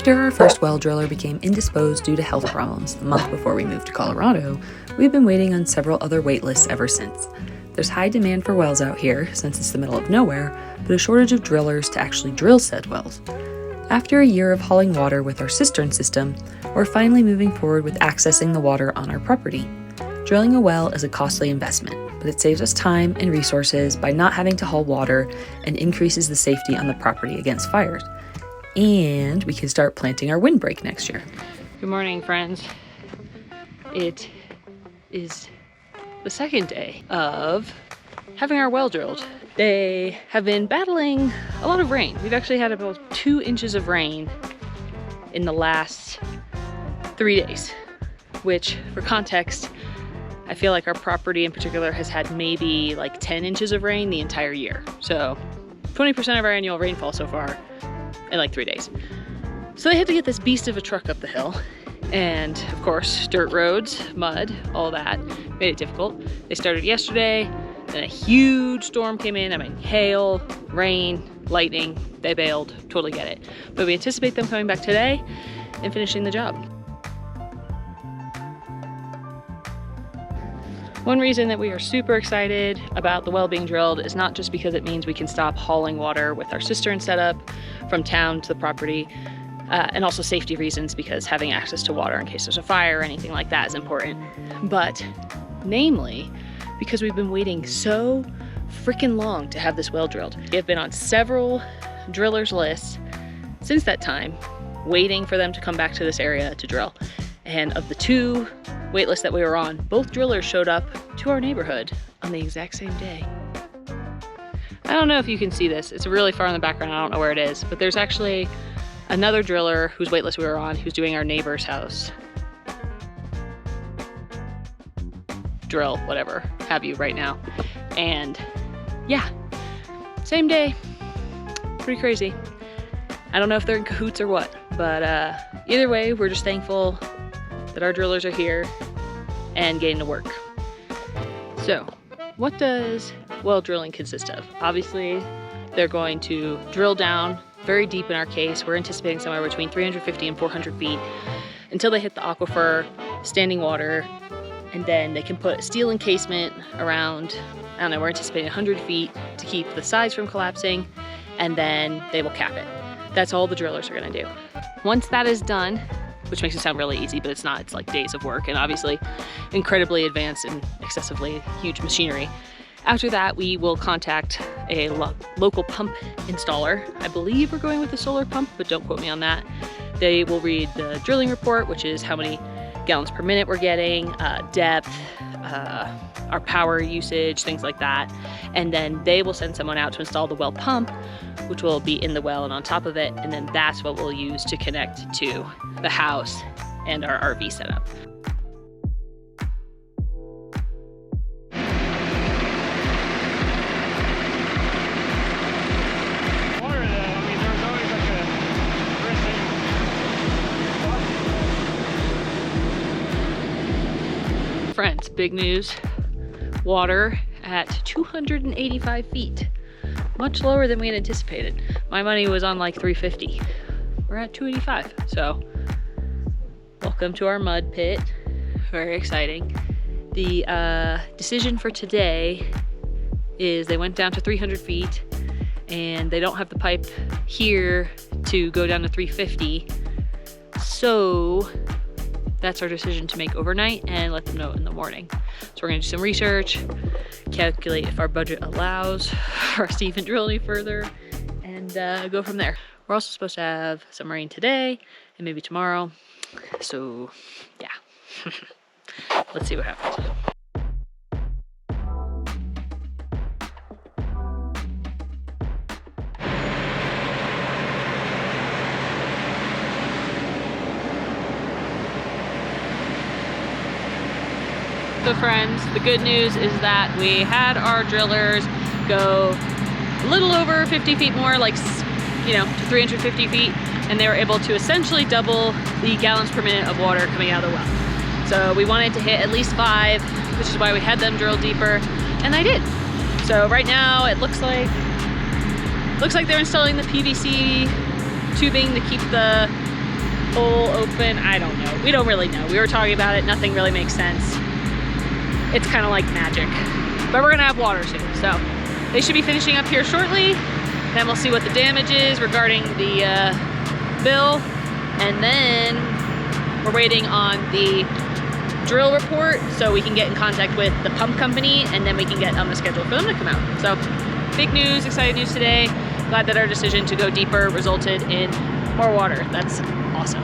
After our first well driller became indisposed due to health problems the month before we moved to Colorado, we've been waiting on several other wait lists ever since. There's high demand for wells out here since it's the middle of nowhere, but a shortage of drillers to actually drill said wells. After a year of hauling water with our cistern system, we're finally moving forward with accessing the water on our property. Drilling a well is a costly investment, but it saves us time and resources by not having to haul water and increases the safety on the property against fires. And we can start planting our windbreak next year. Good morning, friends. It is the second day of having our well drilled. They have been battling a lot of rain. We've actually had about 2 inches of rain in the last 3 days, which, for context, I feel like our property in particular has had maybe like 10 inches of rain the entire year. So 20% of our annual rainfall so far in like 3 days. So they had to get this beast of a truck up the hill. And of course, dirt roads, mud, all that made it difficult. They started yesterday, then a huge storm came in. I mean, hail, rain, lightning, they bailed, totally get it. But we anticipate them coming back today and finishing the job. One reason that we are super excited about the well being drilled is not just because it means we can stop hauling water with our cistern setup from town to the property, and also safety reasons, because having access to water in case there's a fire or anything like that is important. But namely, because we've been waiting so freaking long to have this well drilled. We have been on several drillers' lists since that time, waiting for them to come back to this area to drill. And of the 2 waitlists that we were on, both drillers showed up to our neighborhood on the exact same day. I don't know if you can see this. It's really far in the background. I don't know where it is, but there's actually another driller whose waitlist we were on who's doing our neighbor's house. Drill, whatever have you right now. And yeah, same day. Pretty crazy. I don't know if they're in cahoots or what, but either way, we're just thankful that our drillers are here and getting to work. So, what does well drilling consist of? Obviously, they're going to drill down very deep in our case. We're anticipating somewhere between 350 and 400 feet until they hit the aquifer, standing water, and then they can put a steel encasement around, I don't know, we're anticipating 100 feet to keep the sides from collapsing, and then they will cap it. That's all the drillers are gonna do. Once that is done, which makes it sound really easy, but it's not, it's like days of work and obviously incredibly advanced and excessively huge machinery. After that, we will contact a local pump installer. I believe we're going with a solar pump, but don't quote me on that. They will read the drilling report, which is how many gallons per minute we're getting, depth, our power usage, things like that. And then they will send someone out to install the well pump, which will be in the well and on top of it. And then that's what we'll use to connect to the house and our RV setup. Friends, big news. Water at 285 feet. Much lower than we had anticipated. My money was on like 350. We're at 285. So, welcome to our mud pit. Very exciting. The decision for today is they went down to 300 feet and they don't have the pipe here to go down to 350. So, that's our decision to make overnight and let them know in the morning. So we're gonna do some research, calculate if our budget allows for us to even drill any further, and go from there. We're also supposed to have some rain today and maybe tomorrow. So yeah, let's see what happens. So friends, the good news is that we had our drillers go a little over 50 feet more, like, you know, to 350 feet, and they were able to essentially double the gallons per minute of water coming out of the well. So we wanted to hit at least 5, which is why we had them drill deeper, and I did. So right now it looks like they're installing the PVC tubing to keep the full open. I don't know. We don't really know. We were talking about it. Nothing really makes sense. It's kind of like magic. But we're gonna have water soon. So they should be finishing up here shortly. Then we'll see what the damage is regarding the bill. And then we're waiting on the drill report so we can get in contact with the pump company, and then we can get on the schedule for them to come out. So big news, exciting news today. Glad that our decision to go deeper resulted in more water. That's awesome.